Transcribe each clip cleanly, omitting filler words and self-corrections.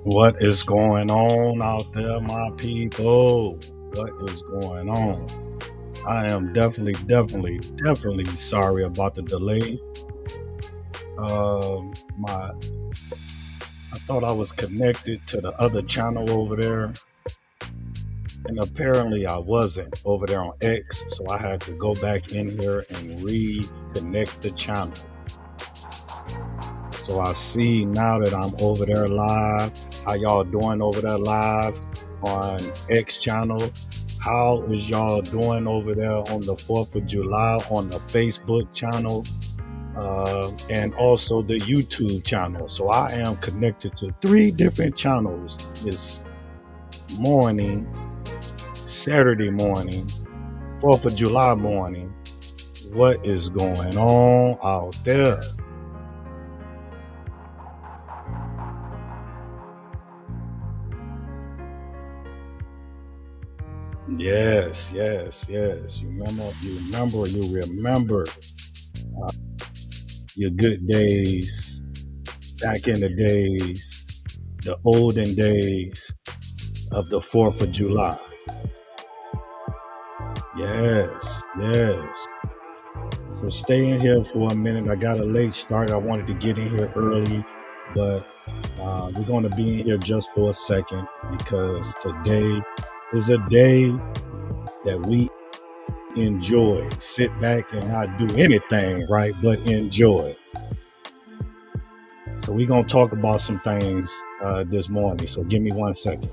What is going on out there, my people? What is going on? I am definitely sorry about the delay. My I thought I was connected to the other channel over there, and apparently I wasn't over there on X, so I had to go back in here and reconnect the channel. So I see now that I'm over there live. How y'all doing over there live on X channel? How is y'all doing over there on the 4th of July on the Facebook channel and also the YouTube channel? So I am connected to 3 different channels this morning, Saturday morning, 4th of July morning. What is going on out there? Yes. You remember your good days back in the days, the olden days of the 4th of July. Yes. So stay in here for a minute. I got a late start. I wanted to get in here early, but we're going to be in here just for a second because today is a day that we enjoy. Sit back and not do anything, right? But enjoy. So we're going to talk about some things this morning. So give me 1 second.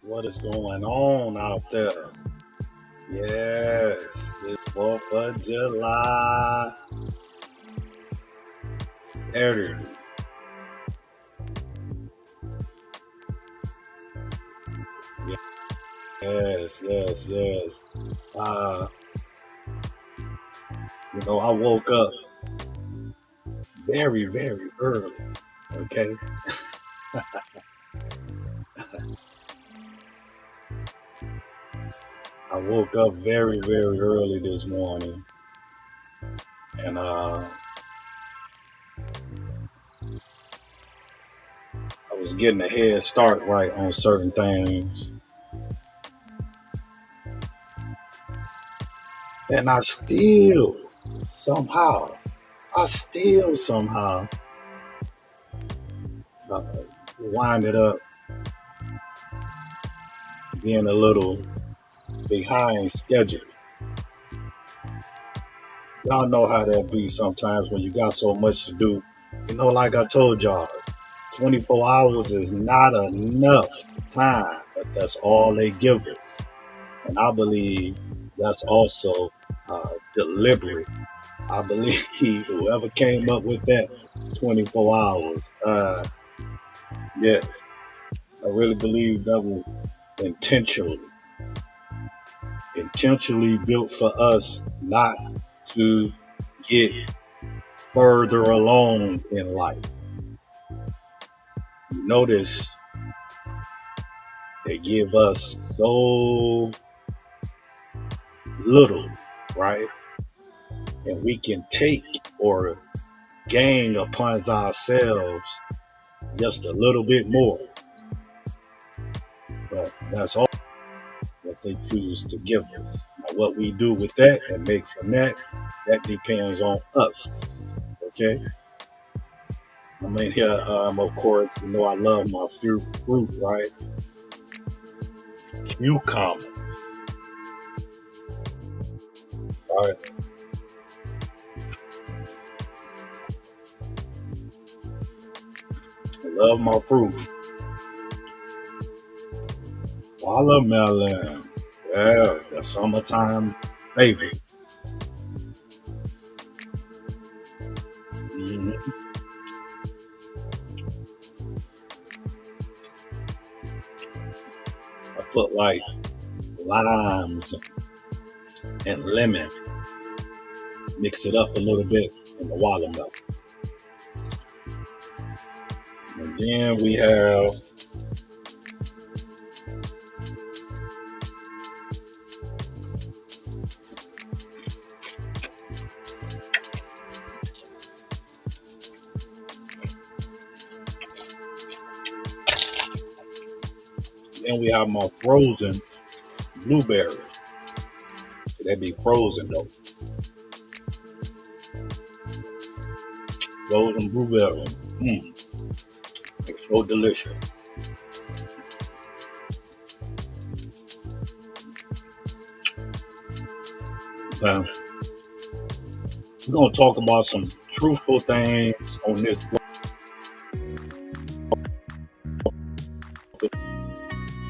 What is going on out there? Yes, this 4th of July Saturday. Yes, yes, yes. Uh, I woke up very, very early. Okay. I woke up very, very early this morning and I was getting a head start right on certain things. And somehow, I still somehow uh, winded up being a little behind schedule. Y'all know how that be sometimes when you got so much to do. Like I told y'all, 24 hours is not enough time, but that's all they give us. And I believe that's also deliberate. I believe whoever came up with that 24 hours, yes, I really believe that was intentionally, intentionally built for us not to get further along in life. You notice they give us so little, right? And we can take or gain upon ourselves just a little bit more. But that's all that they choose to give us. Now, what we do with that and make from that, that depends on us. Okay? I'm in here, of course, I love my fruit, right? Cucumber, right? I love my fruit. Watermelon. Yeah, the summertime favorite. Mhm. I put like limes and lemon, mix it up a little bit in the watermelon. And then we have my frozen blueberries. They be frozen though. Frozen blueberries. It's so delicious. Now, we're gonna talk about some truthful things on this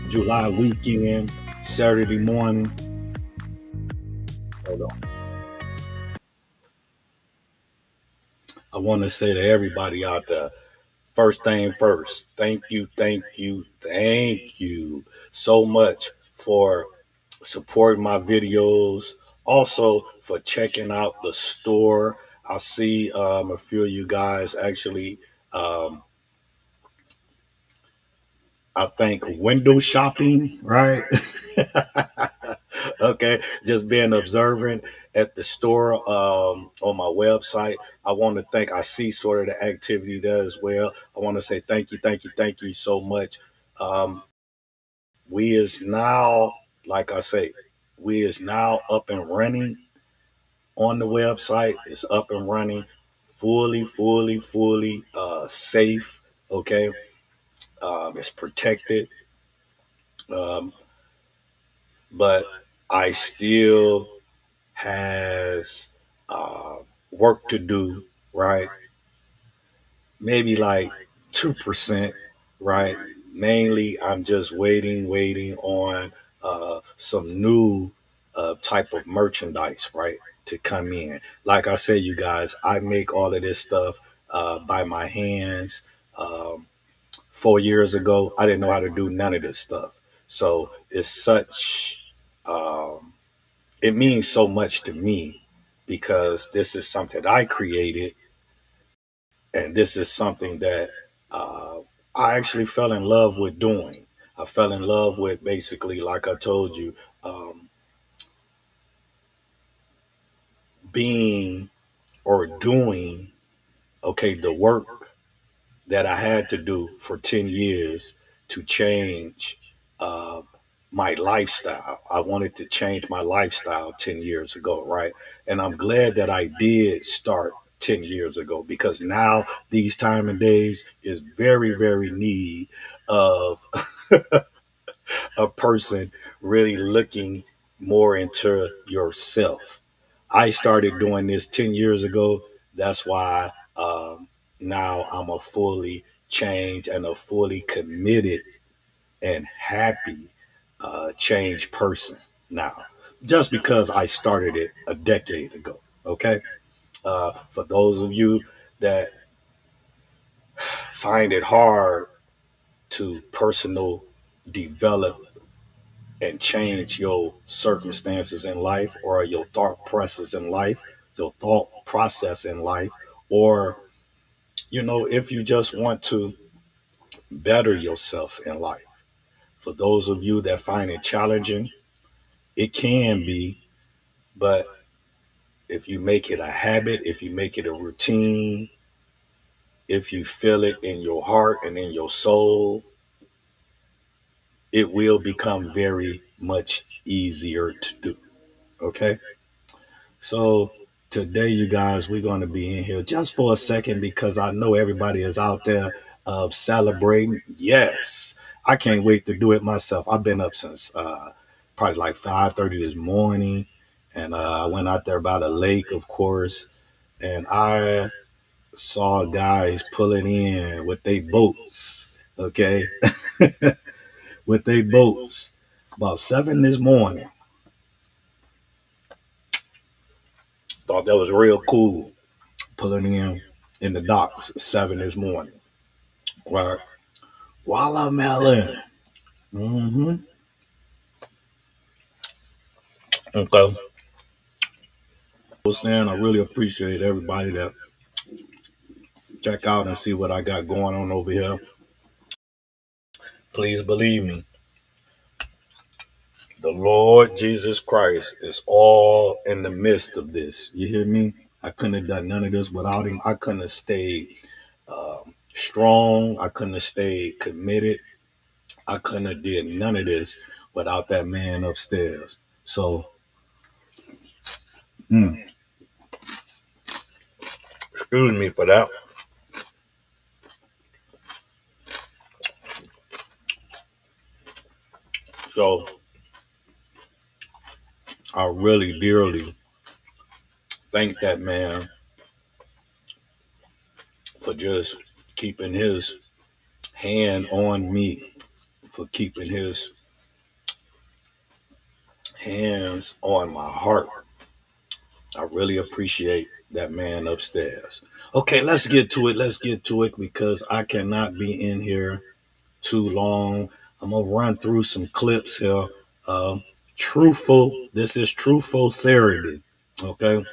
July weekend, Saturday morning. Hold on. I want to say to everybody out there, first thing first, thank you so much for supporting my videos. Also for checking out the store. I see a few of you guys actually, I think, window shopping, right? Okay, just being observant at the store on my website. I want to thank, I see sort of the activity there as well. I want to say thank you so much. Um, we is now, like I say, we is now up and running on the website. It's up and running, fully safe. Okay, it's protected, um, but I still has work to do, right? Maybe like 2%, right? Mainly, I'm just waiting on some new type of merchandise, right, to come in. Like I said, you guys, I make all of this stuff by my hands. 4 years ago, I didn't know how to do none of this stuff. So it's such, um, it means so much to me because this is something I created, and this is something that uh, I actually fell in love with doing. I fell in love with basically, like I told you, um, being or doing, okay, the work that I had to do for 10 years to change uh, my lifestyle. I wanted to change my lifestyle 10 years ago, right? And I'm glad that I did start 10 years ago because now these time and days is very, very need of a person really looking more into yourself. I started doing this 10 years ago. That's why now I'm a fully changed and a fully committed and happy changed person now, just because I started it a decade ago. Okay. For those of you that find it hard to personal develop and change your circumstances in life or your thought process in life, your thought process in life, or, if you just want to better yourself in life. For those of you that find it challenging, it can be, but if you make it a habit, if you make it a routine, if you feel it in your heart and in your soul, it will become very much easier to do. Okay. So today, you guys, we're going to be in here just for a second because I know everybody is out there celebrating. Yes, I can't wait to do it myself. I've been up since probably like 5:30 this morning, and I went out there by the lake, of course, and I saw guys pulling in with their boats. Okay, with their boats about 7 this morning. Thought that was real cool. Pulling in the docks at 7 this morning. Right. Watermelon. Mm-hmm. Okay. I really appreciate everybody that check out and see what I got going on over here. Please believe me, the Lord Jesus Christ is all in the midst of this. You hear me? I couldn't have done none of this without him. I couldn't have stayed strong. I couldn't have stayed committed. I couldn't have did none of this without that man upstairs. So, excuse me for that. So, I really dearly thank that man for just keeping his hand on me, for keeping his hands on my heart. I really appreciate that man upstairs. Okay, let's get to it. Let's get to it because I cannot be in here too long. I'm gonna run through some clips here. Um, truthful. This is truthful Saturday. Okay,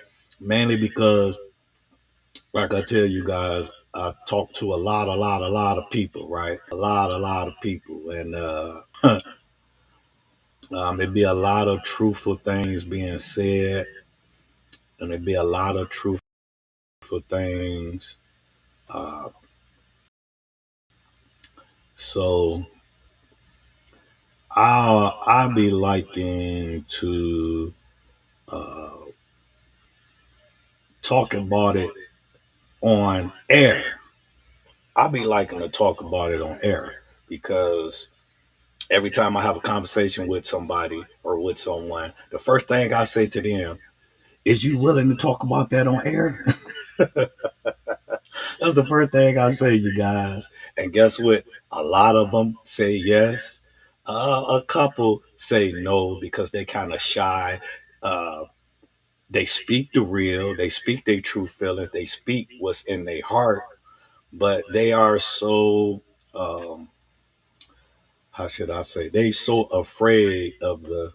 mainly because, like I tell you guys, I talk to a lot of people, right? A lot of people, and it be a lot of truthful things being said, and it be a lot of truthful things. Uh, so I'll be liking to uh, talk about it on air. I'll be liking to talk about it on air because every time I have a conversation with somebody or with someone, the first thing I say to them is, "You willing to talk about that on air?" That's the first thing I say, you guys. And guess what? A lot of them say yes. A couple say no because they kind of shy. Uh, they speak the real. They speak their true feelings. They speak what's in their heart. But they are so, um, how should I say? They so afraid of the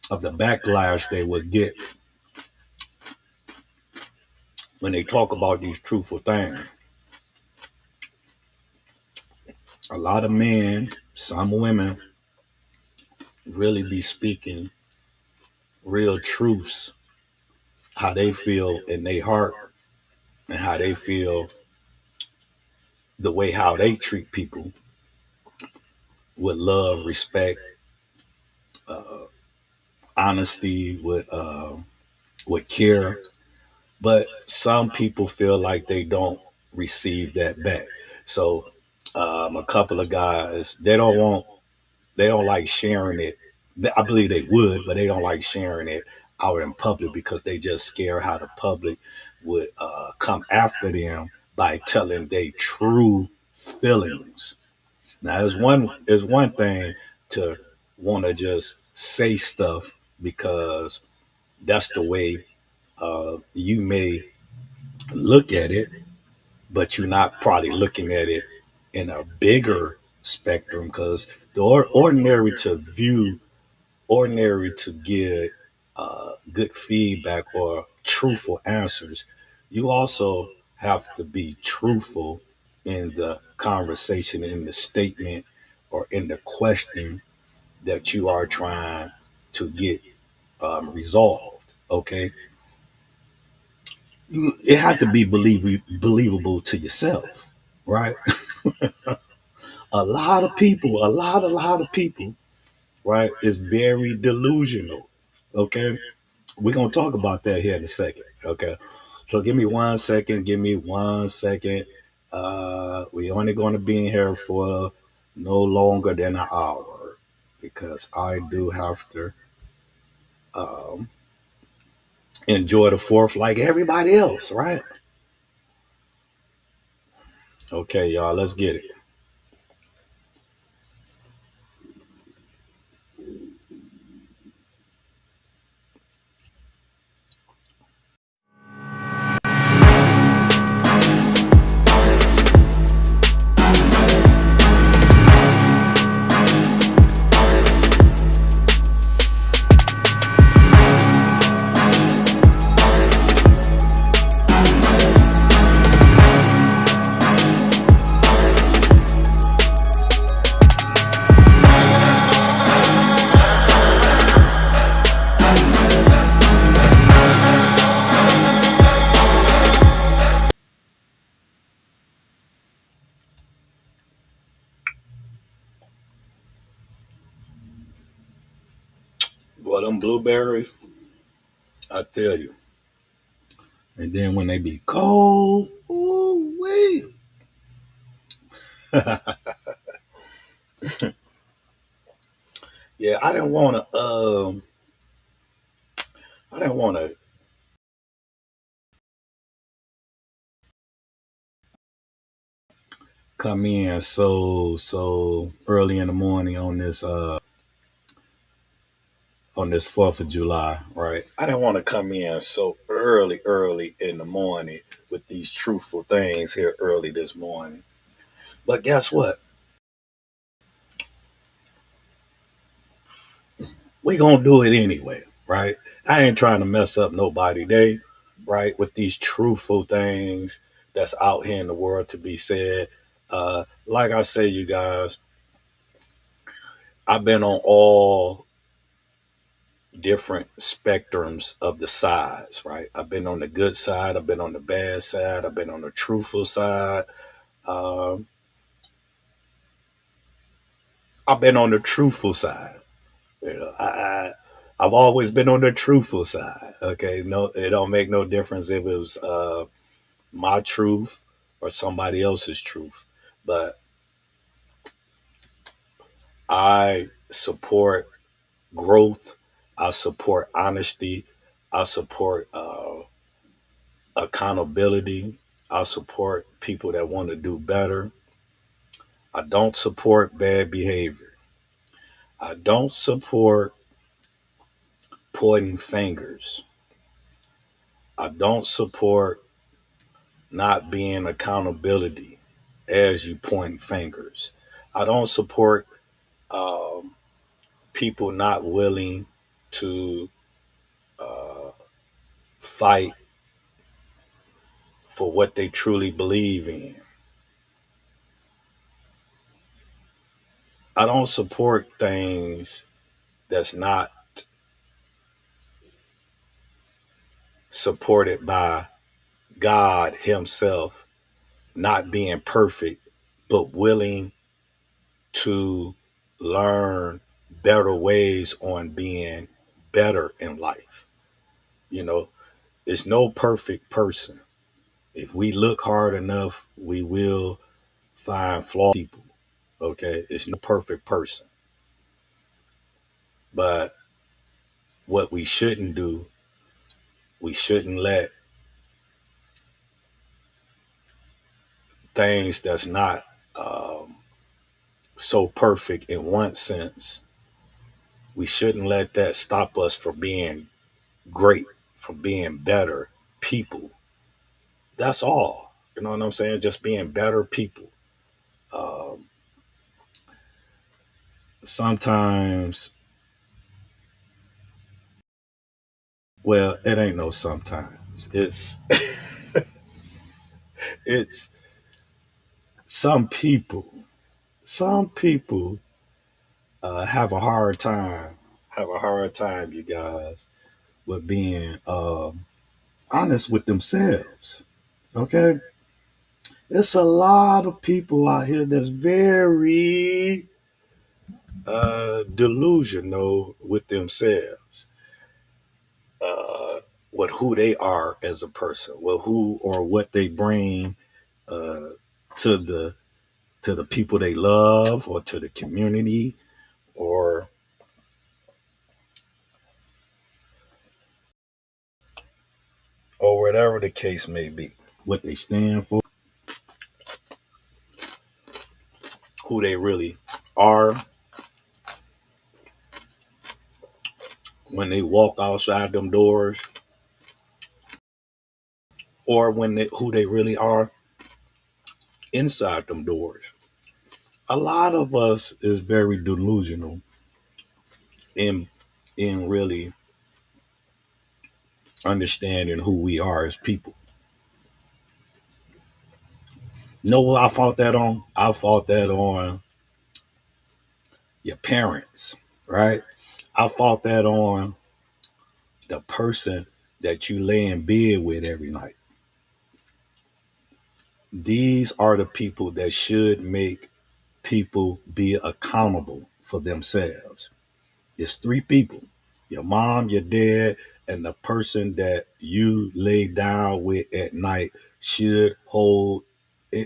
backlash they would get when they talk about these truthful things. A lot of men, some women, really be speaking real truths, how they feel in their heart and how they feel the way how they treat people with love, respect, honesty, with care. But some people feel like they don't receive that back. So a couple of guys, they don't like sharing it. I believe they would, but they don't like sharing it out in public because they just scare how the public would come after them by telling their true feelings. Now, there's one thing to want to just say stuff because that's the way you may look at it, but you're not probably looking at it in a bigger spectrum because the ordinary to give good feedback or truthful answers, you also have to be truthful in the conversation, in the statement, or in the question that you are trying to get resolved. Okay, it had to be believable to yourself, right? A lot of people, right, is very delusional. Okay, we're gonna talk about that here in a second. Okay, so give me 1 second. Give me 1 second. We only going to be in here for no longer than an hour because I do have to um, enjoy the fourth like everybody else, right? Okay, y'all, let's get it. Boy, them blueberries, I tell you. And then when they be cold, ooh wee. Yeah, I didn't want to come in so early in the morning on this 4th of July, right? I didn't want to come in so early in the morning with these truthful things here early this morning. But guess what? We gonna do it anyway, right? I ain't trying to mess up nobody day, right? With these truthful things that's out here in the world to be said. Like I say, you guys, I've been on all different spectrums of the sides, right? I've been on the good side, I've been on the bad side, I've been on the truthful side. Um, I've been on the truthful side. I've always been on the truthful side. Okay, no, it don't make no difference if it was my truth or somebody else's truth. But I support growth. I support honesty. I support accountability. I support people that want to do better. I don't support bad behavior. I don't support pointing fingers. I don't support not being accountability as you point fingers. I don't support people not willing to fight for what they truly believe in. I don't support things that's not supported by God Himself, not being perfect, but willing to learn better ways on being better in life. You know, it's no perfect person. If we look hard enough, we will find flawed people. Okay. It's no perfect person. But what we shouldn't do, we shouldn't let things that's not so perfect in one sense, we shouldn't let that stop us from being great, from being better people. That's all. You know what I'm saying? Just being better people. Sometimes, well, it ain't no sometimes. It's some people. Some people have a hard time. Have a hard time, you guys, with being honest with themselves. Okay, it's a lot of people out here that's very delusional with themselves, with who they are as a person, with who or what they bring uh, to the people they love, or to the community, or whatever the case may be. What they stand for, who they really are when they walk outside them doors, or who they really are inside them doors. A lot of us is very delusional in really understanding who we are as people. You know what I fought that on? I fought that on your parents, right? I fought that on the person that you lay in bed with every night. These are the people that should make people be accountable for themselves. It's three people: your mom, your dad, and the person that you lay down with at night should hold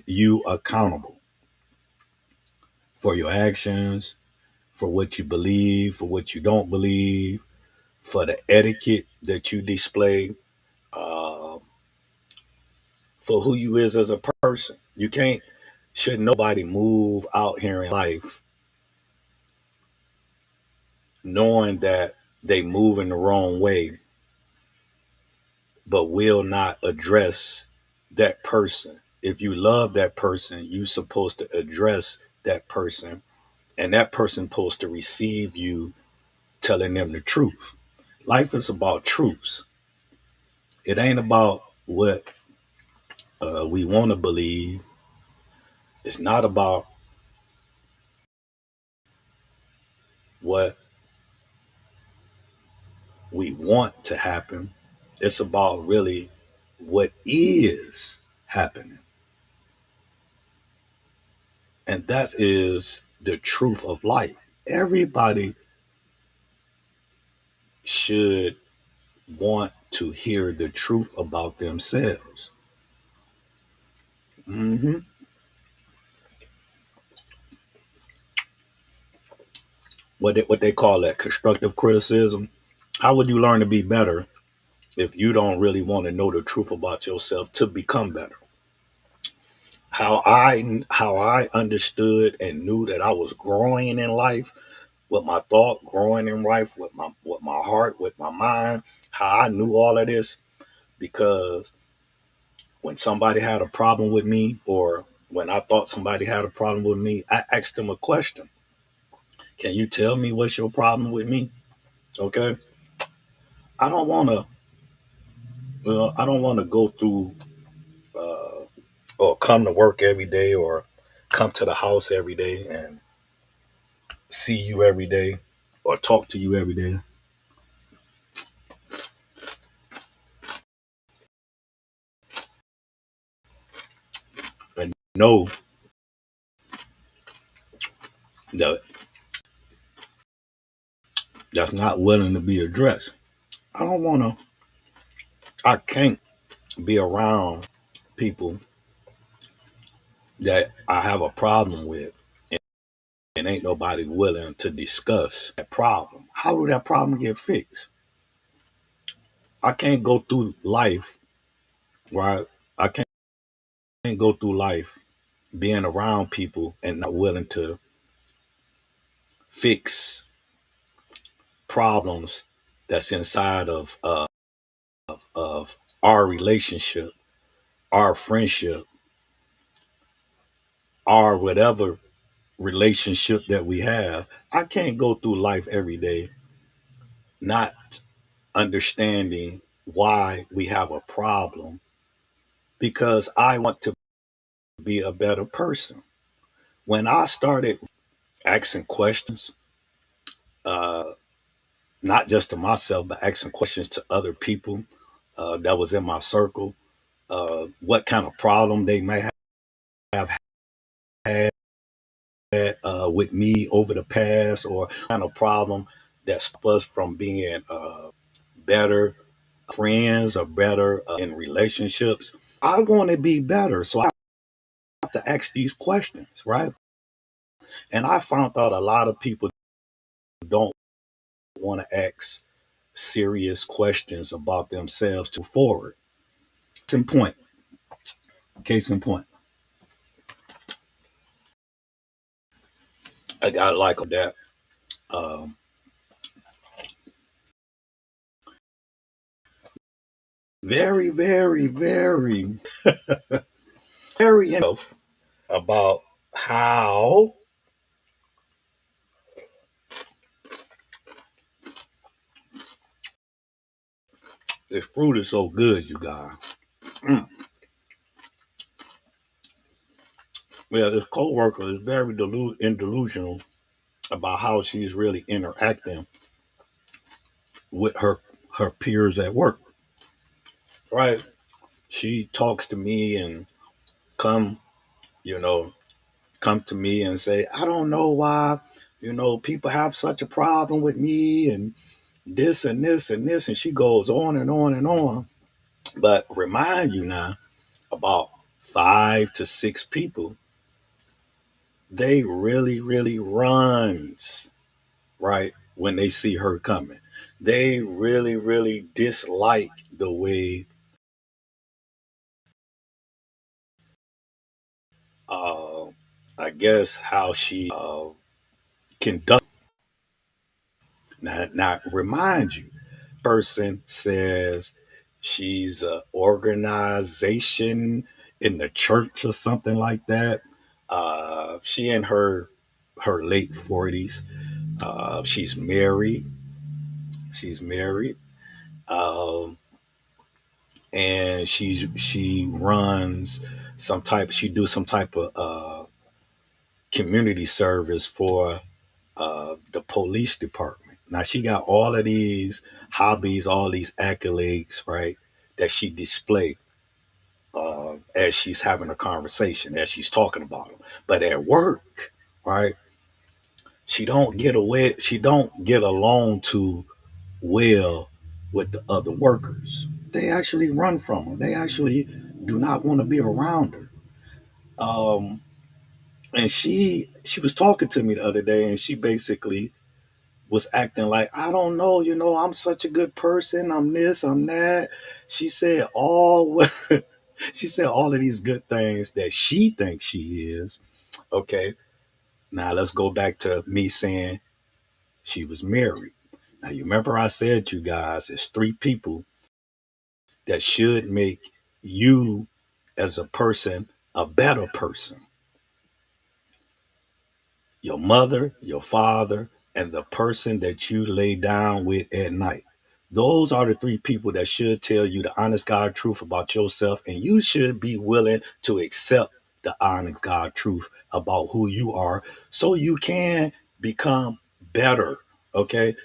you accountable for your actions, for what you believe, for what you don't believe, for the etiquette that you display, uh, for who you is as a person. You can't, should nobody move out here in life knowing that they move in the wrong way, but will not address that person. If you love that person, you supposed to address that person, and that person supposed to receive you telling them the truth. Life is about truths. It ain't about what we want to believe. It's not about what we want to happen. It's about really what is happening. And that is the truth of life. Everybody should want to hear the truth about themselves. hmm what they call that constructive criticism. How would you learn to be better if you don't really want to know the truth about yourself to become better. How I understood and knew that I was growing in life with my thought, growing in life with my heart, with my mind. How I knew all of this because when somebody had a problem with me, or when I thought somebody had a problem with me, I asked them a question. Can you tell me what's your problem with me? Okay. I don't want to. I don't want to go through or come to work every day or come to the house every day and see you every day or talk to you every day and know that that's not willing to be addressed. I don't want to. I can't be around people that I have a problem with and ain't nobody willing to discuss that problem. How will that problem get fixed? I can't go through life, right? I can't go through life being around people and not willing to fix problems that's inside of our relationship, our friendship, our whatever relationship that we have. I can't go through life every day not understanding why we have a problem because I want to be a better person. When I started asking questions, not just to myself, but asking questions to other people that was in my circle, what kind of problem they may have had with me over the past, or kind of problem that stopped us from being better friends or better in relationships. I want to be better, so I have to ask these questions, right? And I found out a lot of people don't want to ask serious questions about themselves to forward. Case in point, case in point, I got like that. Um, very, very, very, very enough about how this fruit is so good, you guys. Mm. Yeah, this coworker is very delusional about how she's really interacting with her peers at work. Right? She talks to me and come, you know, come to me and say, I don't know why, people have such a problem with me and this and this and this. And she goes on and on and on. But remind you now, about 5 to 6 people, they really, really runs, right? When they see her coming. They really, really dislike the way uh I guess how she conduct. Now remind you, person says she's an organization in the church or something like that. She in her late 40s. She's married. She's married. Um, and she runs some type. She do some type of community service for the police department. Now she got all of these hobbies, all these accolades, right? That she display as she's having a conversation, as she's talking about them. But at work, right? She don't get away. She don't get along too well with the other workers. They actually run from her. They actually do not want to be around her. Um, and she was talking to me the other day, and she basically was acting like, I don't know, I'm such a good person. I'm this, I'm that. She said all she said all of these good things that she thinks she is. Okay. Now let's go back to me saying she was married. Now you remember I said, you guys, it's three people that should make you as a person a better person: your mother, your father, and the person that you lay down with at night. Those are the three people that should tell you the honest God truth about yourself, and you should be willing to accept the honest God truth about who you are so you can become better. Okay,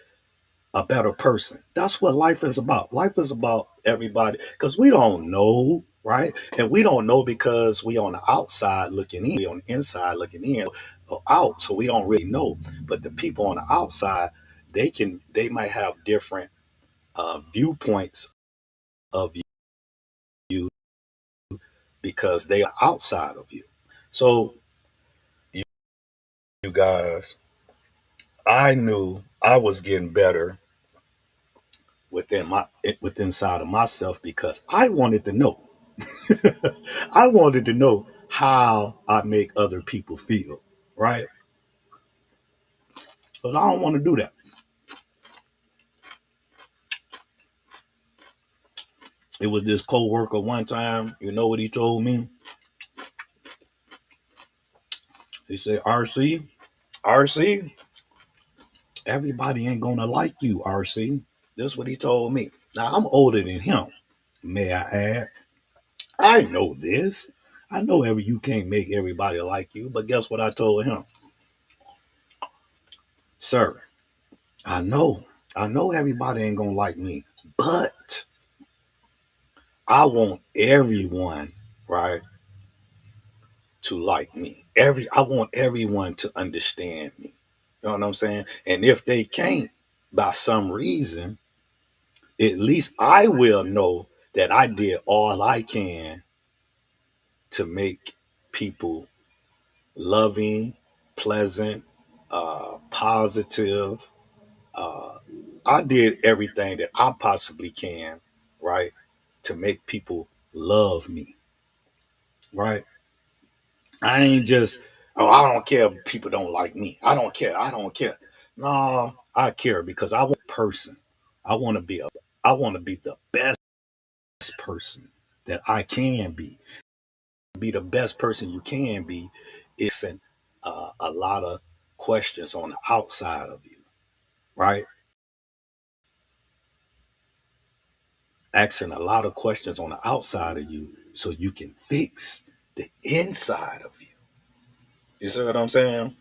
a better person. That's what life is about. Life is about everybody, because we don't know, right? And we don't know because we on the outside looking in, we on the inside looking in or out, so we don't really know. But the people on the outside, they might have different viewpoints of you because they are outside of you. So you guys, I knew I was getting better within inside of myself because I wanted to know. I wanted to know how I make other people feel, right? Because I don't want to do that. It was this coworker one time, you know what he told me? He said, RC, everybody ain't gonna like you, RC. This is what he told me. Now I'm older than him, may I add. I know this. I know you can't make everybody like you, but guess what I told him? Sir, I know. I know everybody ain't gonna like me, but I want everyone, right, to like me. I want everyone to understand me. You know what I'm saying? And if they can't, by some reason, at least I will know that I did all I can to make people loving, pleasant, positive. I did everything that I possibly can, right, to make people love me, right? I ain't just, oh, I don't care if people don't like me. I don't care. I don't care. No, I care because I want a person. I want to be I want to be the best person that I can be. Be the best person you can be is a lot of questions on the outside of you, right? Asking a lot of questions on the outside of you so you can fix the inside of you. You see what I'm saying?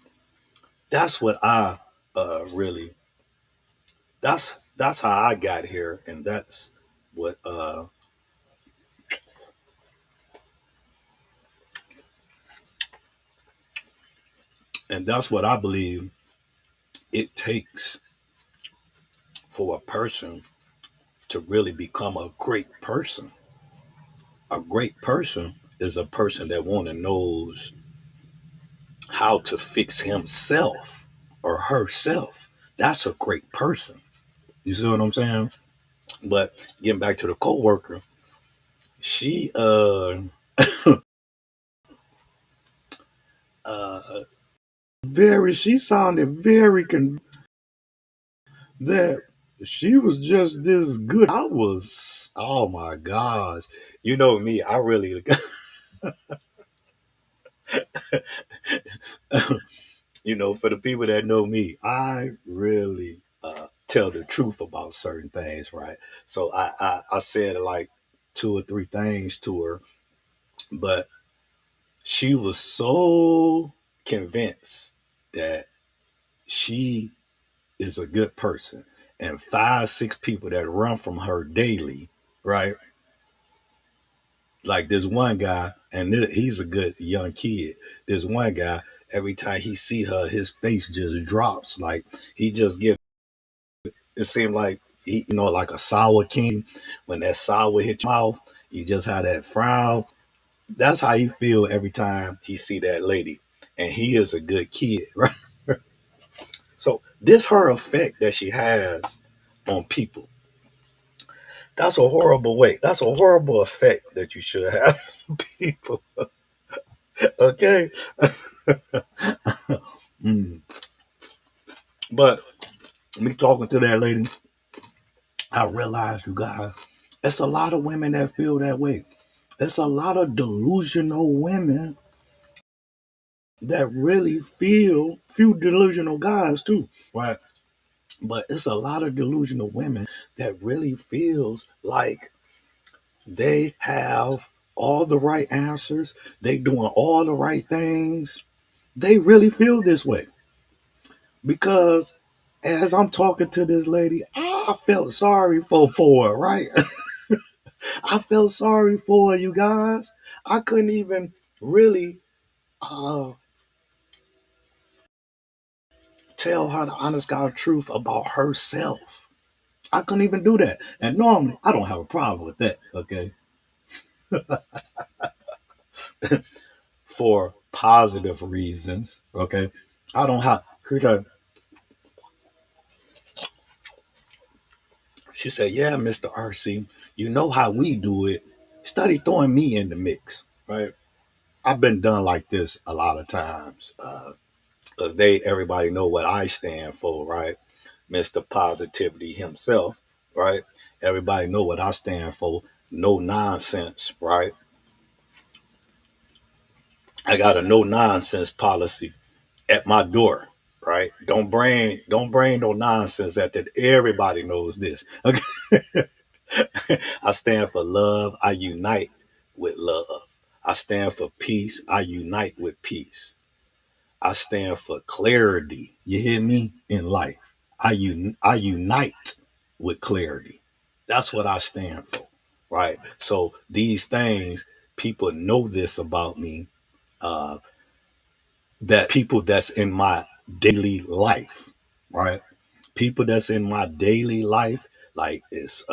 That's what I really that's how I got here, and that's what I believe it takes for a person to really become a great person. A great person is a person that want to knows how to fix himself or herself. That's a great person. You see what I'm saying? But getting back to the coworker, she uh very she sounded very that she was just this good. I was, oh my gosh. You know me, I really, for the people that know me, I really tell the truth about certain things, right? So I said like two or three things to her, but she was so convinced that she is a good person. And five, six people that run from her daily, right? Like there's one guy, and he's a good young kid. There's one guy. Every time he see her, his face just drops. Like he just get. It seemed like like a sour king. When that sour hit your mouth, you just have that frown. That's how he feel every time he see that lady. And he is a good kid, right? So this her effect that she has on people. That's a horrible way. That's a horrible effect that you should have on people. Okay. Mm. But me talking to that lady, I realized, you guys, it's a lot of women that feel that way. It's a lot of delusional women that really feel, few delusional guys too, right? But it's a lot of delusional women that really feels like they have all the right answers. They doing all the right things. They really feel this way because as I'm talking to this lady, I felt sorry for her, right? I felt sorry for her, you guys. I couldn't even really uh, tell her the honest God truth about herself. I couldn't even do that. And normally, I don't have a problem with that, okay? For positive reasons, okay? I don't have. She said, "Yeah, Mr. RC, you know how we do it. Study throwing me in the mix, right?" I've been done like this a lot of times because everybody know what I stand for, right? Mr. Positivity himself, right? Everybody know what I stand for. No nonsense, right? I got a no nonsense policy at my door, right? Don't bring no nonsense at that. Everybody knows this. Okay. I stand for love. I unite with love. I stand for peace. I unite with peace. I stand for clarity. You hear me? In life. I unite with clarity. That's what I stand for. Right. So these things, people know this about me. Uh, that people that's in my daily life, right? People that's in my daily life, like it's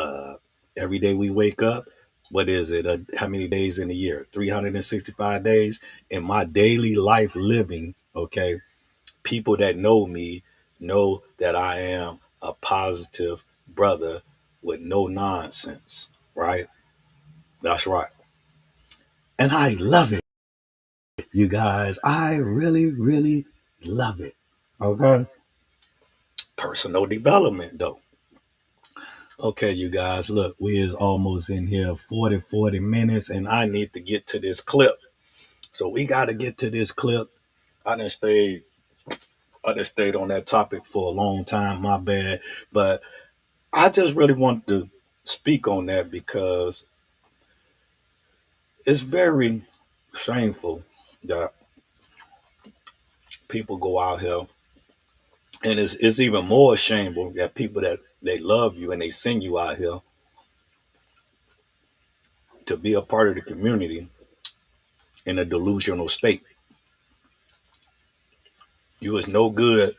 every day we wake up. What is it? How many days in a year? 365 days in my daily life living. Okay, people that know me know that I am a positive brother with no nonsense. Right? That's right, and I love it, you guys. I really, really love it. Okay, personal development though. Okay, you guys, look, we is almost in here 40 minutes, and I need to get to this clip. So we got to get to this clip. I didn't stay, I didn't stayed on that topic for a long time, my bad. But I just really want to speak on that because it's very shameful that people go out here, and it's even more shameful that people that they love you and they send you out here to be a part of the community in a delusional state. You is no good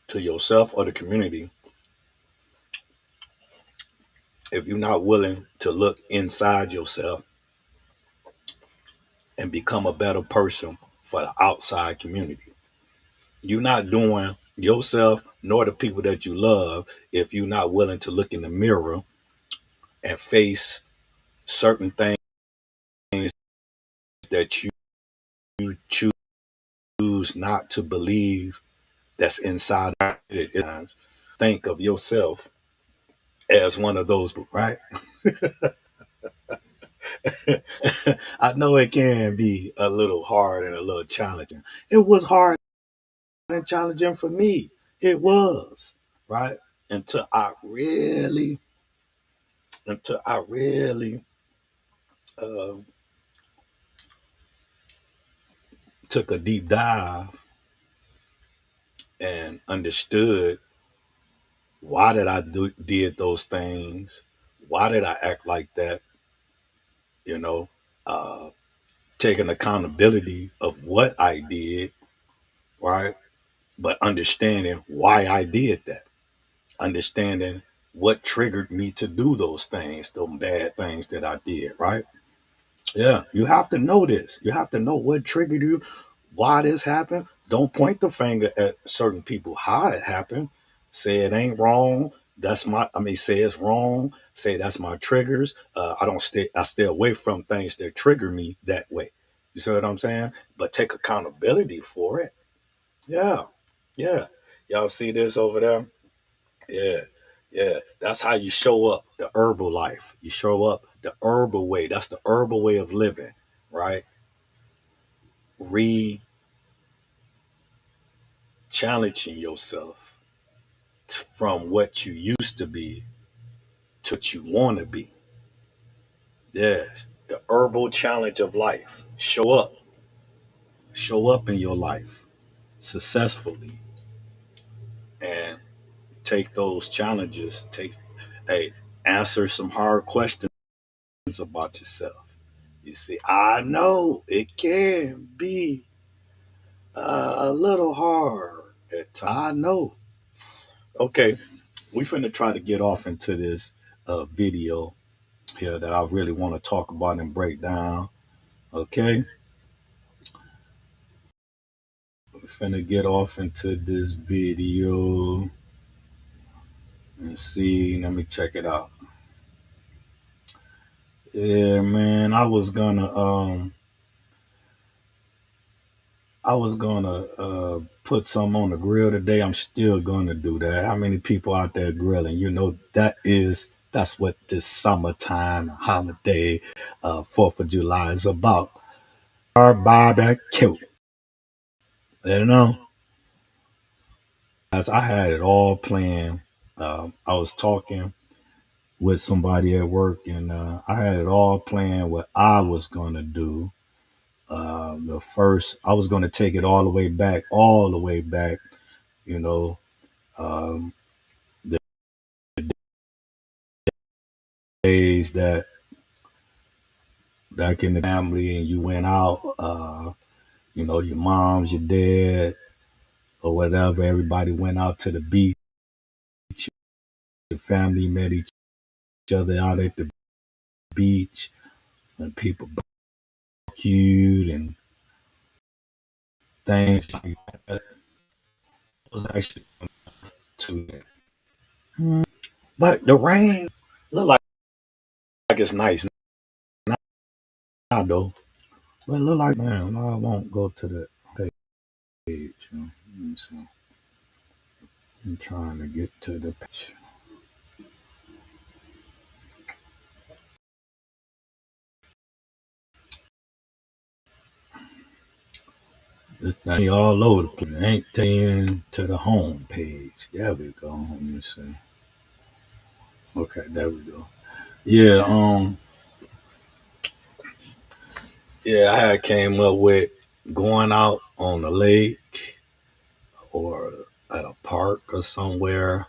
to yourself or the community if you're not willing to look inside yourself and become a better person for the outside community. You're not doing yourself nor the people that you love if you're not willing to look in the mirror and face certain things that you choose not to believe that's inside of it. Think of yourself as one of those, right? I know it can be a little hard and a little challenging. It was hard and challenging for me. It was, right? Until I really, until I really uh, took a deep dive and understood why did did those things? Why did I act like that? You know, uh, taking accountability of what I did, right? But understanding why I did that, understanding what triggered me to do those things, those bad things that I did, right? Yeah, you have to know this. You have to know what triggered you, why this happened. Don't point the finger at certain people how it happened. Say it ain't wrong. That's my. I mean, say it's wrong. Say that's my triggers. I don't stay. I stay away from things that trigger me that way. You see what I'm saying? But take accountability for it. Yeah, yeah. Y'all see this over there? Yeah, yeah. That's how you show up the herbal life. You show up the herbal way. That's the herbal way of living, right? Re challenging yourself from what you used to be to what you want to be. Yes, the herbal challenge of life. Show up in your life successfully, and take those challenges. Hey, answer some hard questions about yourself. You see, I know it can be a little hard at times. I know. Okay, we finna try to get off into this video here that I really want to talk about and break down. Okay, we're finna get off into this video and see. Let me check it out. Yeah, man, I was gonna put some on the grill today. I'm still gonna do that. How many people out there grilling? You know that's what this summertime holiday, 4th of July is about. Our barbecue. You know, as I had it all planned. I was talking with somebody at work, and I had it all planned what I was gonna do. The first, I was gonna take it all the way back. You know, um, the days that back in the family and you went out, you know, your moms, your dad, or whatever, everybody went out to the beach. The family met each other out at the beach, and people barbecued and things like that. It was actually to that. But the rain look like it's nice now though. But it look like, man, no, I won't go to the page. You know? Let me see. I'm trying to get to the page. This thing all over the place. It ain't taking to the home page. There we go. Let me see. Okay, there we go. Yeah, yeah, I had came up with going out on the lake or at a park or somewhere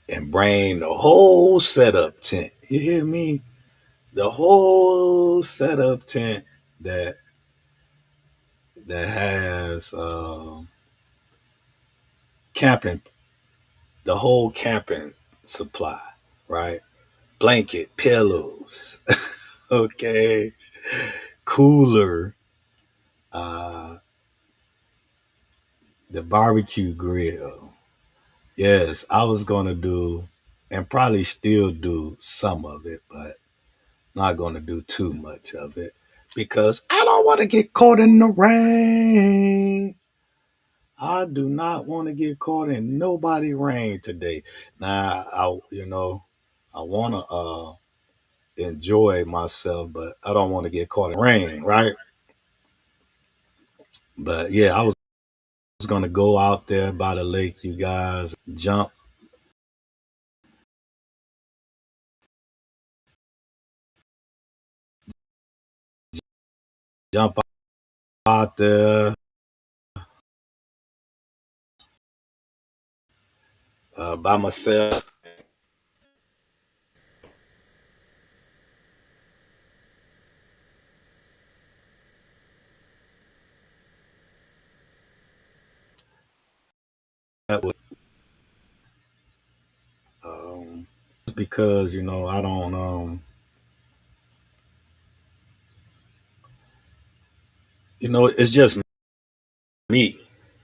and bring the whole setup tent. You hear me? The whole setup tent that has camping, the whole camping supply, right? Blanket, pillows, okay, cooler, uh, the barbecue grill. Yes, I was gonna do and probably still do some of it, but not gonna do too much of it because I don't want to get caught in the rain. I do not want to get caught in nobody rain today. Now, I want to enjoy myself, but I don't want to get caught in rain, right? But yeah, I was gonna go out there by the lake, you guys, jump out there by myself. That would, um, because I don't, it's just me.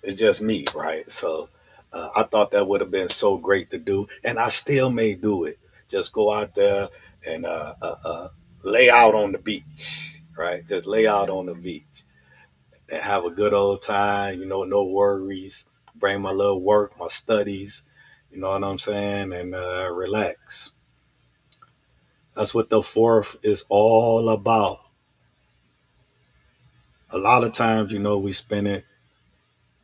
It's just me, right? So I thought that would have been so great to do, and I still may do it. Just go out there and lay out on the beach, right? Just lay out on the beach and have a good old time. No worries. Bring my little work, my studies. You know what I'm saying, and relax. That's what the fourth is all about. A lot of times, we spend it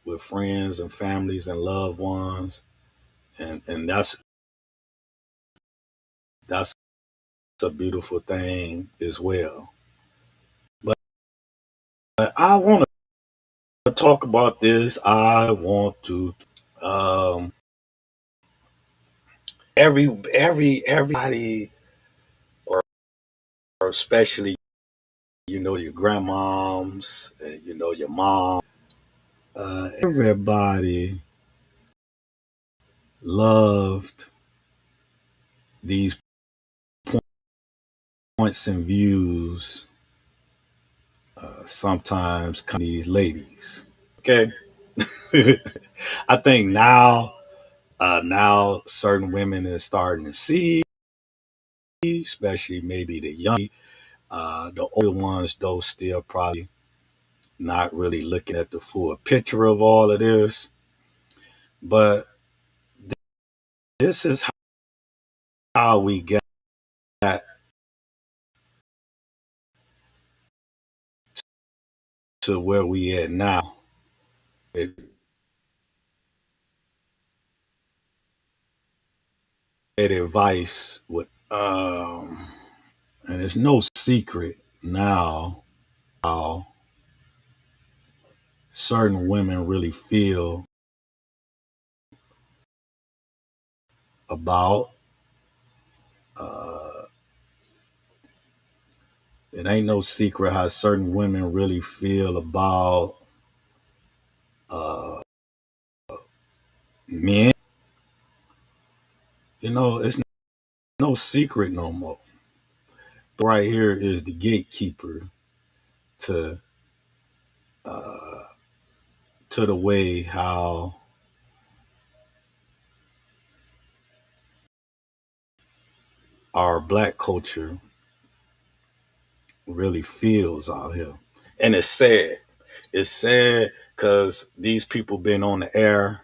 with friends and families and loved ones, and that's a beautiful thing as well. But I want to talk about this. I want to everybody, or especially your grandmoms, your mom. Everybody loved these points and views. Sometimes these ladies. Okay, I think now certain women is starting to see, especially maybe the older ones, though, still probably not really looking at the full picture of all of this. But this is how we got to where we at now. It, advice with and it's no secret now how certain women really feel about it ain't no secret how certain women really feel about men. It's no secret no more. But right here is the gatekeeper to to the way how our black culture really feels out here. And it's sad. It's sad because these people been on the air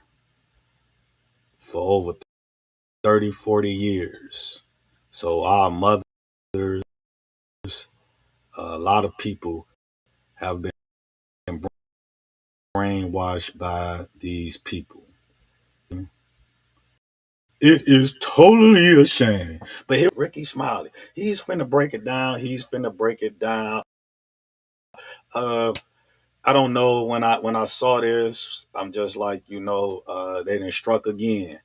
for over 30, 40 years. So our mothers, a lot of people have been brainwashed by these people. It is totally a shame. But here, Ricky Smiley, he's finna break it down. He's finna break it down. Uh, I don't know, when I saw this, I'm just like, they done struck again.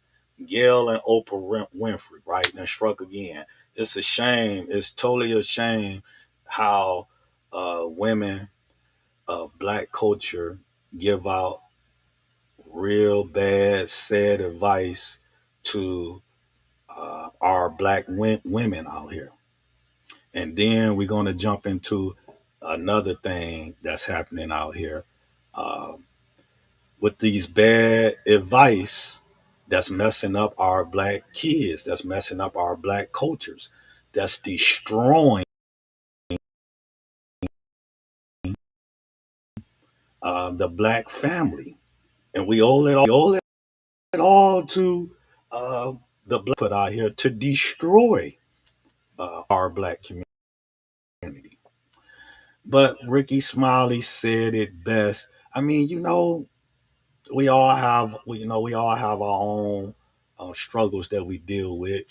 Gail and Oprah Winfrey, right? Done struck again. It's a shame. It's totally a shame how women of black culture give out real bad, sad advice to our black women out here. And then we're going to jump into another thing that's happening out here with these bad advice that's messing up our black kids, that's messing up our black cultures, that's destroying the black family. And we owe it all to uh, the black put out here to destroy our black community. But Ricky Smiley said it best. I mean, we all have our own struggles that we deal with.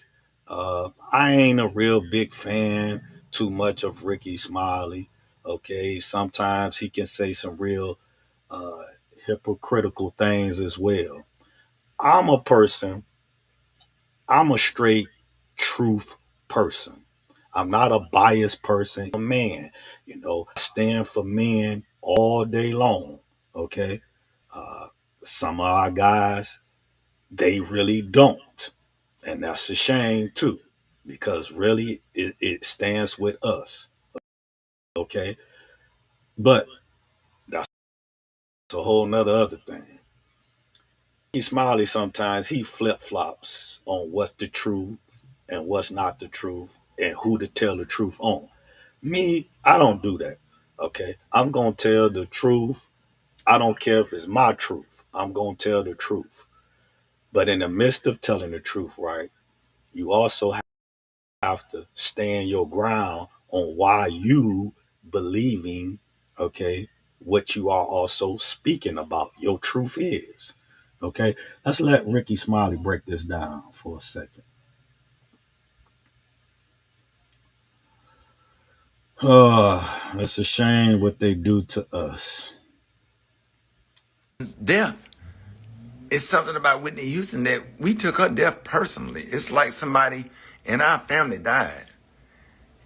I ain't a real big fan too much of Ricky Smiley. Okay, sometimes he can say some real uh, hypocritical things as well. I'm a person. I'm a straight truth person. I'm not a biased person. I'm a man, I stand for men all day long. Okay, some of our guys, they really don't. And that's a shame too, because really it stands with us. Okay. But that's a whole nother other thing. He Smiley sometimes he flip flops on what's the truth and what's not the truth and who to tell the truth on. Me, I don't do that. Okay. I'm gonna tell the truth. I don't care if it's my truth. I'm gonna tell the truth. But in the midst of telling the truth, right, you also have to stand your ground on why you believing, okay, what you are also speaking about. Your truth is. Okay. Let's let Ricky Smiley break this down for a second. It's a shame what they do to us. Death. It's something about Whitney Houston that we took her death personally. It's like somebody in our family died.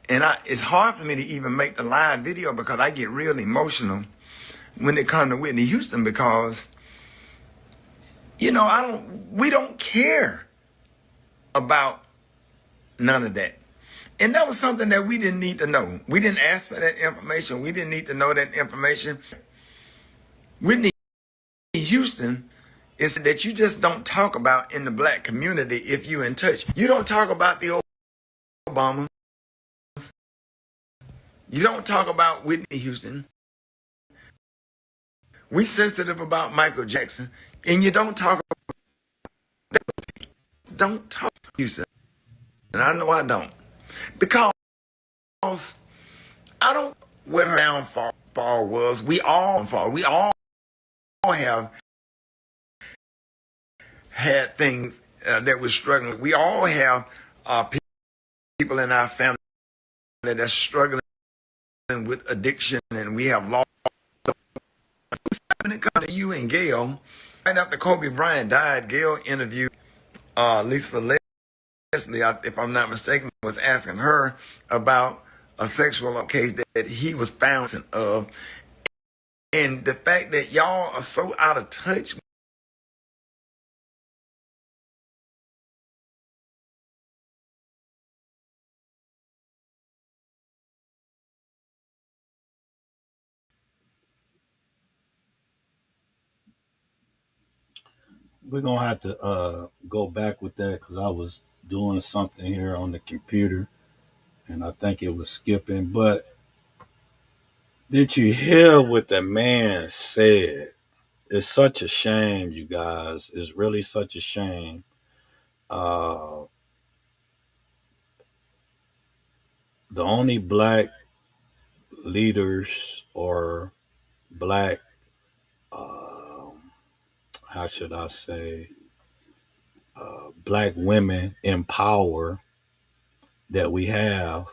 And it's hard for me to even make the live video because I get real emotional when it comes to Whitney Houston because, we don't care about none of that. And that was something that we didn't need to know. We didn't ask for that information. We didn't need to know that information. Whitney Houston is that you just don't talk about in the black community if you're in touch. You don't talk about the Obama. You don't talk about Whitney Houston. We sensitive about Michael Jackson, and you don't talk Houston. And I know I don't, because I don't what her downfall was. We all fall. We all have had things that we're struggling. We all have people in our family that's struggling with addiction, and we have lost. When it comes to you and Gail, right after Kobe Bryant died, Gail interviewed Lisa Leslie, if I'm not mistaken, was asking her about a sexual case that he was found of. And the fact that y'all are so out of touch. We're gonna have to go back with that because I was doing something here on the computer and I think it was skipping. But did you hear what the man said? It's such a shame, you guys. It's really such a shame. Uh, the only black leaders or black, uh, how should I say, black women in power that we have,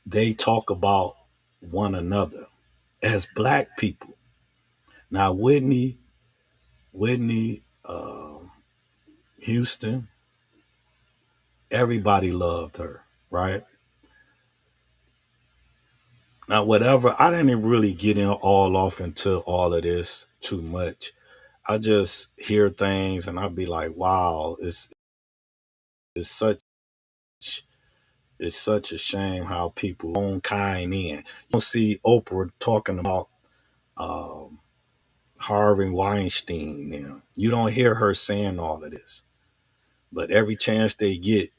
they talk about one another as black people. Now, Whitney Houston, everybody loved her, right? Now, whatever, I didn't really get in all off into all of this too much. I just hear things and I'd be like, wow, it's such it's such a shame how people own kind in. You don't see Oprah talking about um, Harvey Weinstein now. You don't hear her saying all of this. But every chance they get,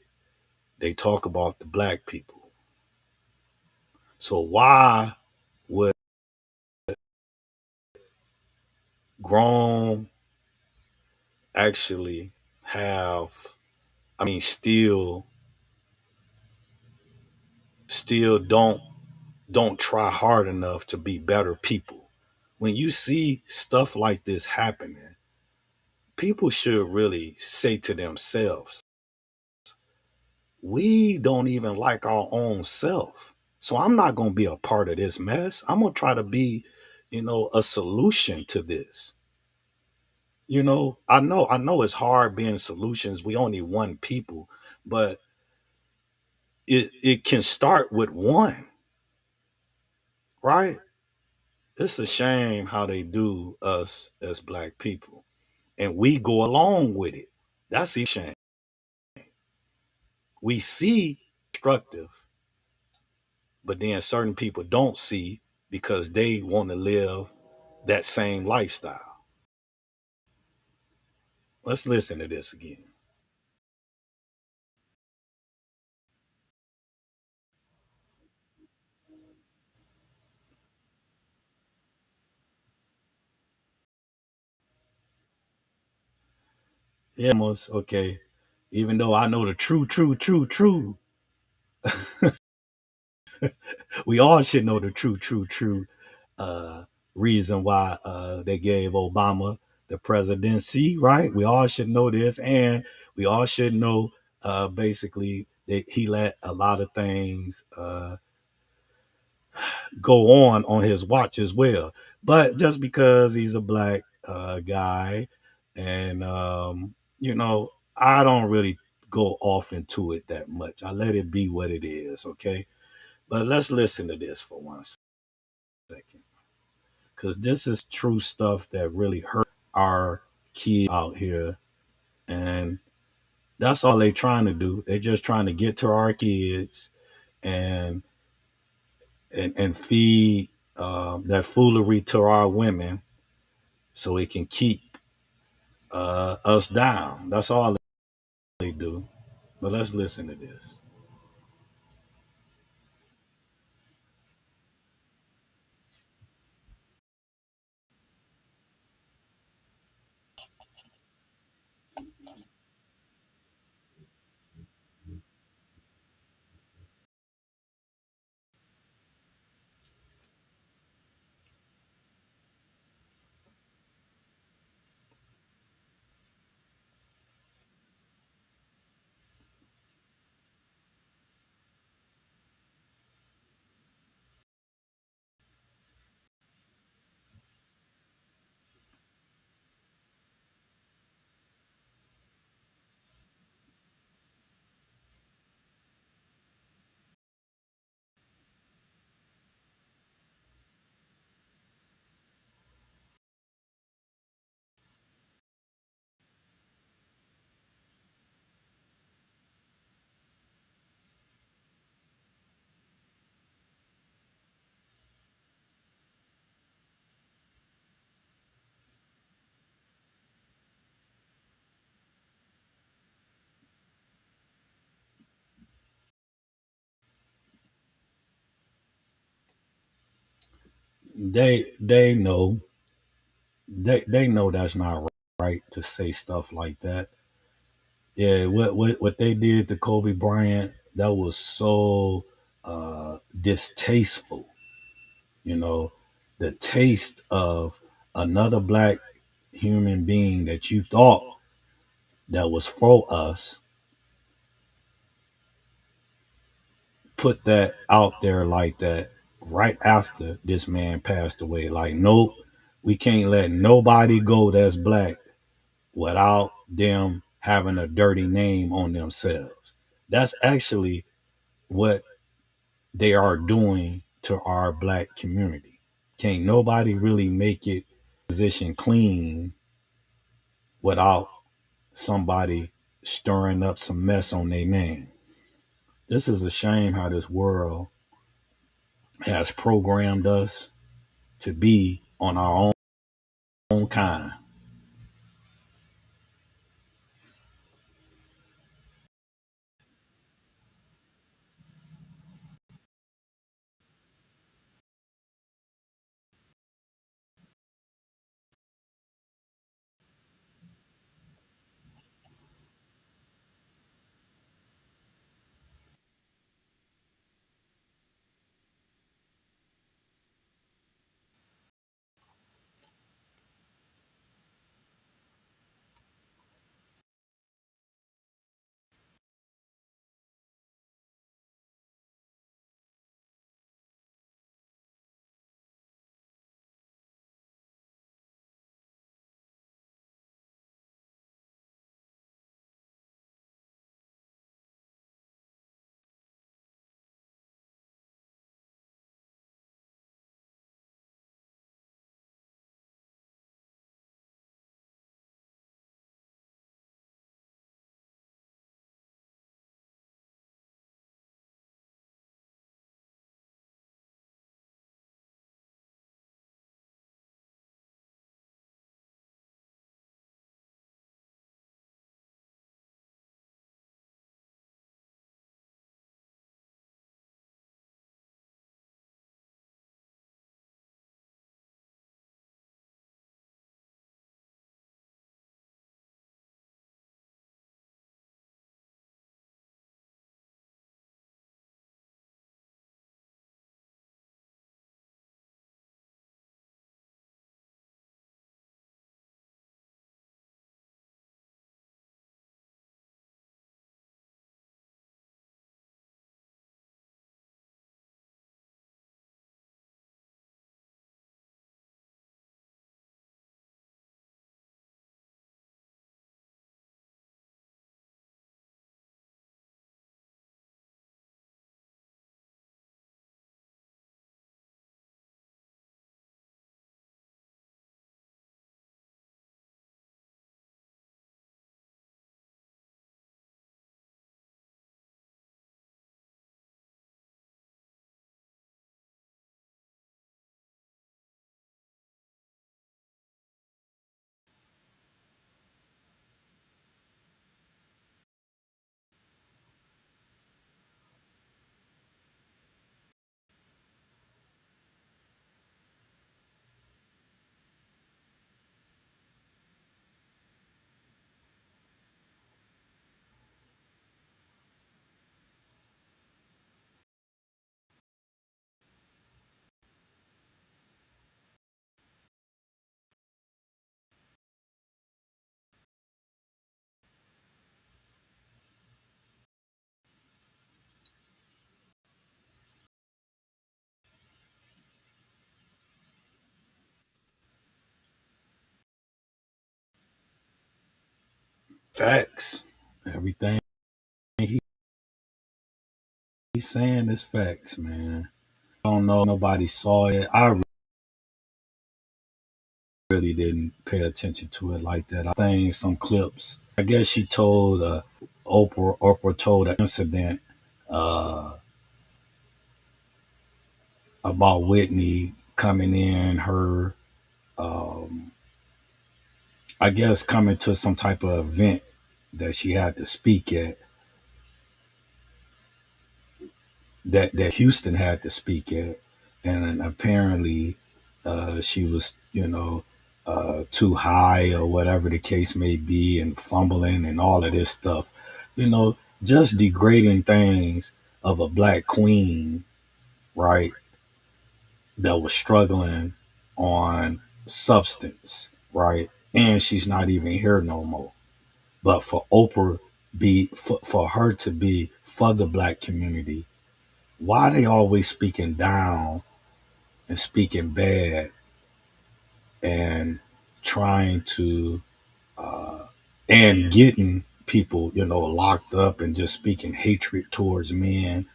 they talk about the black people. So why would grown actually have, I mean, still don't try hard enough to be better people? When you see stuff like this happening, people should really say to themselves, we don't even like our own self. So I'm not going to be a part of this mess. I'm going to try to be, a solution to this. I know it's hard being solutions. We only one people, but it can start with one, right? It's a shame how they do us as black people. And we go along with it. That's a shame. We see destructive, but then certain people don't see because they want to live that same lifestyle. Let's listen to this again. Yeah, almost okay. Even though I know the true, we all should know the true uh, reason why they gave Obama the presidency, right? We all should know this, and we all should know basically that he let a lot of things go on his watch as well. But just because he's a black guy, and I don't really go off into it that much. I let it be what it is, okay? But let's listen to this for 1 second, because this is true stuff that really hurt our kids out here, and that's all they trying to do. They're just trying to get to our kids and and feed that foolery to our women so it can keep us down. That's all they do. But let's listen to this. They know they know that's not right to say stuff like that. Yeah, what they did to Kobe Bryant, that was so distasteful. You know, the taste of another black human being that you thought that was for us, put that out there like that right after this man passed away. Like, nope, we can't let nobody go that's black without them having a dirty name on themselves. That's actually what they are doing to our black community. Can't nobody really make it position clean without somebody stirring up some mess on their name. This is a shame how this world has programmed us to be on our own kind. Facts. Everything he's saying is facts, man. I don't know. Nobody saw it. I really didn't pay attention to it like that. I think some clips. I guess she told Oprah told an incident uh, about Whitney coming in. Her, um, I guess, coming to some type of event that she had to speak at. That Houston had to speak at, and apparently she was, too high or whatever the case may be, and fumbling and all of this stuff, just degrading things of a black queen, right? That was struggling on substance, right? And she's not even here no more. But for Oprah for her to be for the black community, why they always speaking down and speaking bad and trying to and getting people, locked up and just speaking hatred towards men?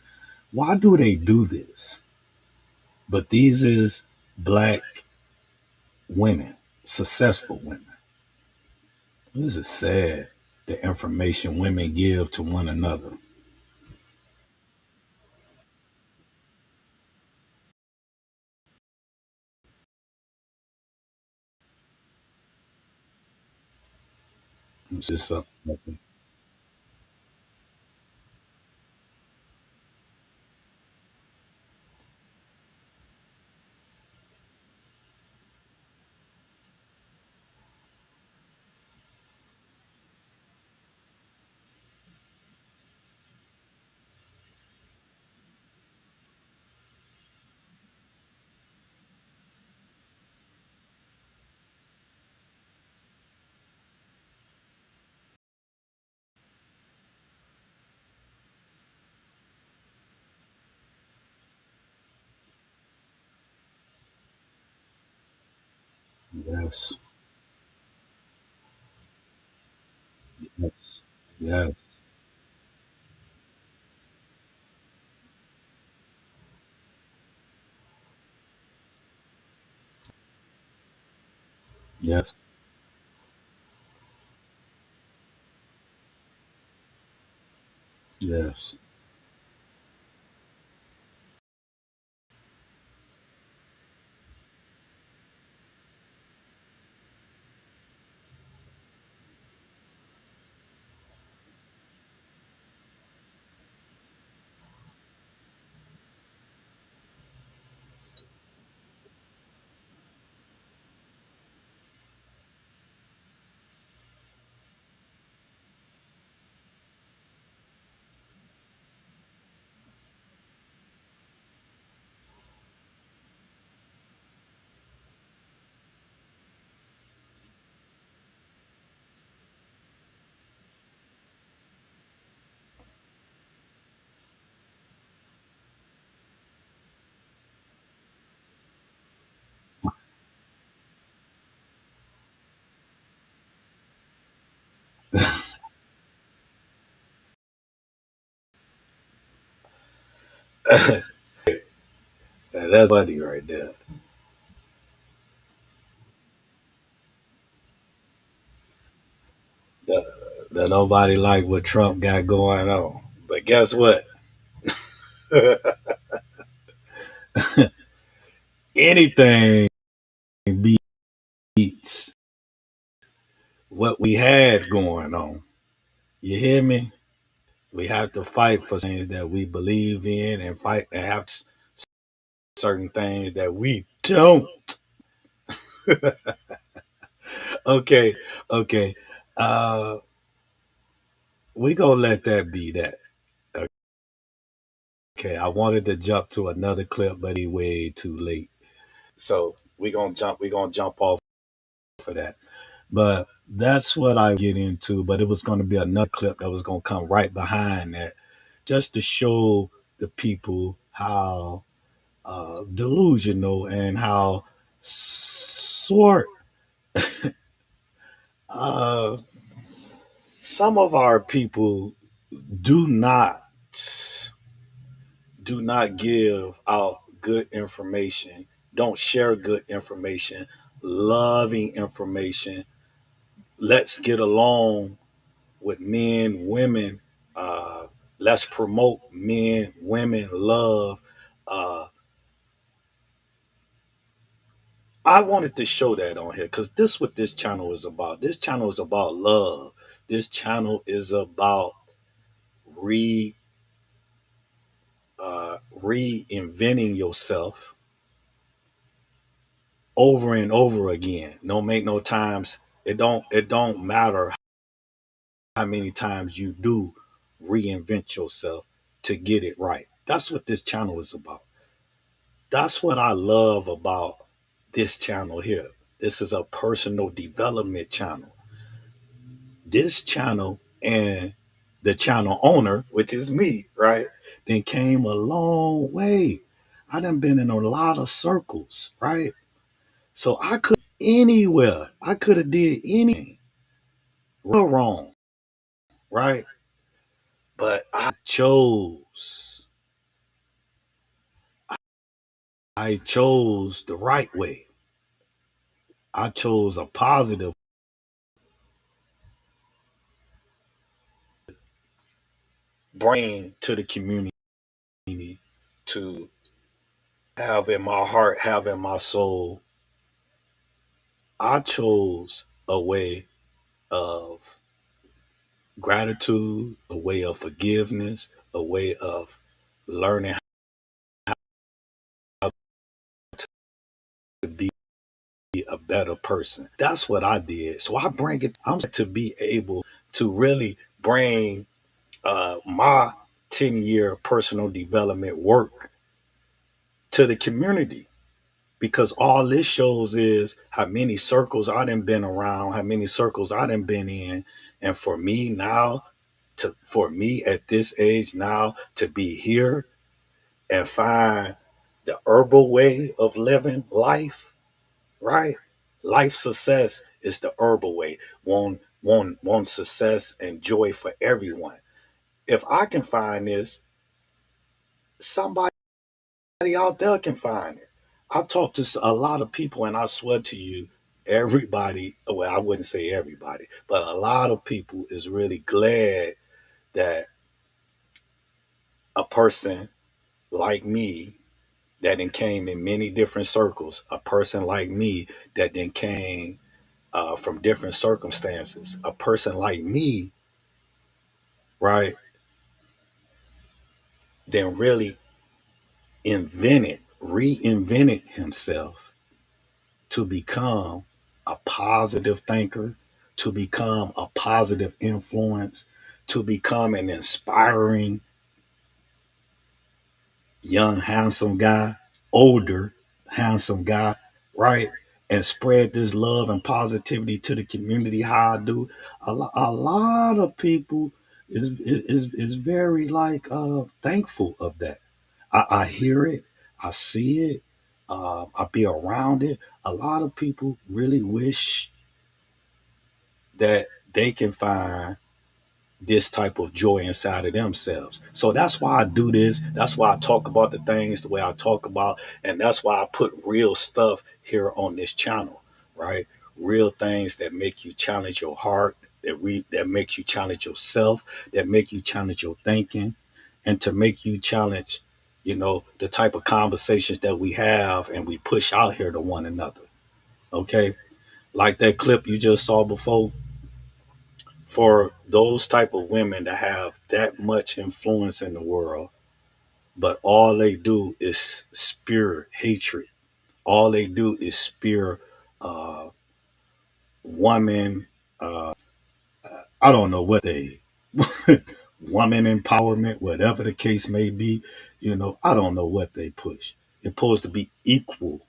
Why do they do this? But these is black women, successful women. This is sad, the information women give to one another. It's just something. Yes, yes, yes, yes, yes. That's funny right there. That nobody like what Trump got going on. But guess what? Anything beats what we had going on. You hear me? We have to fight for things that we believe in and fight and have certain things that we don't. Okay, okay. Uh we gonna let that be that. Okay, I wanted to jump to another clip, but he way too late. So we gonna jump off for that. But that's what I get into. But it was going to be another clip that was going to come right behind that, just to show the people how delusional and how sort uh, some of our people do not do not give out good information, don't share good information, loving information. Let's get along with men, women. Uh, let's promote men, women, love. Uh, I wanted to show that on here because this is what this channel is about. This channel is about love. This channel is about re reinventing yourself over and over again. Don't make no times. It don't matter how many times you do reinvent yourself to get it right. That's what this channel is about. That's what I love about this channel here. This is a personal development channel. This channel and the channel owner, which is me, right, then came a long way. I done been in a lot of circles, right? So I could anywhere. I could have did anything real wrong, right? But I chose the right way. I chose a positive bring to the community to have in my heart, have in my soul. I chose a way of gratitude, a way of forgiveness, a way of learning how to be a better person. That's what I did. So I bring it, I'm to be able to really bring my 10-year personal development work to the community. Because all this shows is how many circles I done been around, how many circles I done been in. And for me now, for me at this age now to be here and find the herbal way of living life, right? Life success is the herbal way. One success and joy for everyone. If I can find this, somebody out there can find it. I talk to a lot of people, and I swear to you, everybody, well, I wouldn't say everybody, but a lot of people is really glad that a person like me that then came in many different circles, a person like me that then came from different circumstances, a person like me, right, then really reinvented himself to become a positive thinker, to become a positive influence, to become an inspiring young, handsome guy, older, handsome guy, right? And spread this love and positivity to the community. How I do, a lot of people is very like thankful of that. I hear it, I see it, I be around it. A lot of people really wish that they can find this type of joy inside of themselves. So that's why I do this. That's why I talk about the things the way I talk about. And that's why I put real stuff here on this channel, right? Real things that make you challenge your heart, that make you challenge yourself, that make you challenge your thinking, and to make you challenge, the type of conversations that we have and we push out here to one another. Okay. Like that clip you just saw before, for those type of women to have that much influence in the world, but all they do is spear hatred. All they do is spear uh, woman. I don't know what they woman empowerment, whatever the case may be. I don't know what they push. It's supposed to be equal,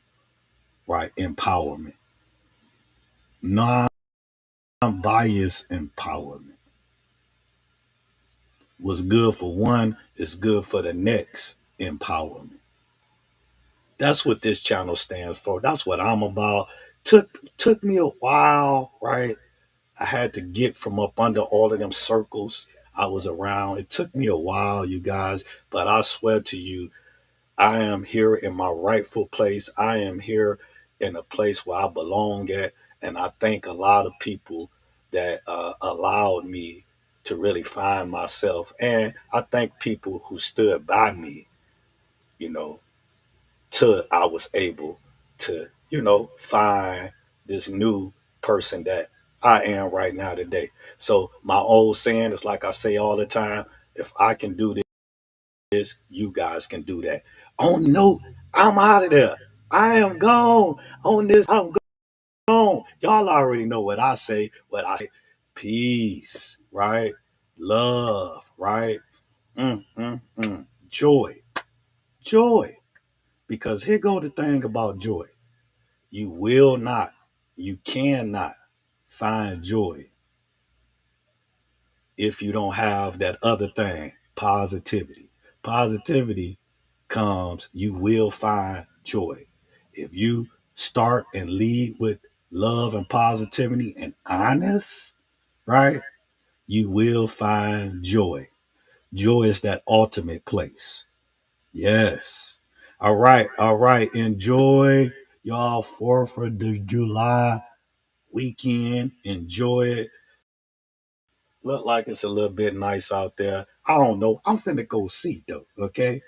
right? Empowerment, non-biased empowerment. What's good for one is good for the next empowerment. That's what this channel stands for. That's what I'm about. Took me a while, right? I had to get from up under all of them circles I was around. It took me a while, you guys, but I swear to you, I am here in my rightful place. I am here in a place where I belong at. And I thank a lot of people that allowed me to really find myself. And I thank people who stood by me, you know, till I was able to, find this new person that I am right now today. So my old saying is like I say all the time, if I can do this, you guys can do that. Oh no, I'm out of there. I am gone. On this, I'm gone. Y'all already know what I say. What I say. Peace, right? Love, right? Joy. Joy. Because here go the thing about joy. You will not, you cannot find joy if you don't have that other thing, positivity. Positivity comes, you will find joy. If you start and lead with love and positivity and honest, right? You will find joy. Joy is that ultimate place. Yes. All right. All right. Enjoy y'all 4th of July weekend. Enjoy it. Look like it's a little bit nice out there. I don't know. I'm finna go see though. Okay.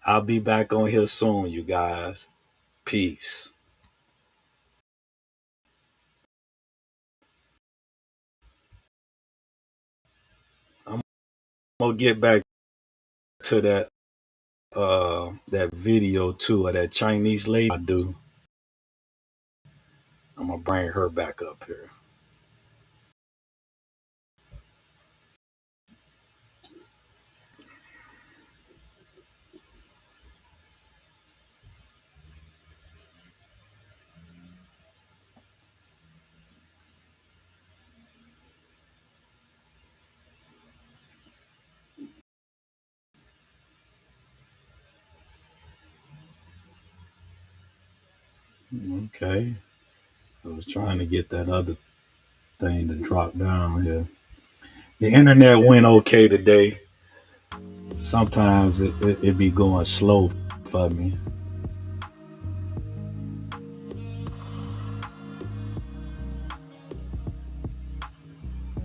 I'll be back on here soon, you guys. Peace. I'm gonna get back to that video too of that Chinese lady I do. I'm gonna bring her back up here. Okay. I was trying to get that other thing to drop down here. The internet went okay today. Sometimes it be going slow for me.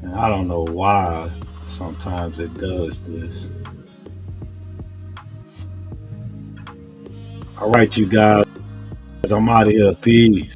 And I don't know why sometimes it does this. All right, you guys, I'm out of here. Peace.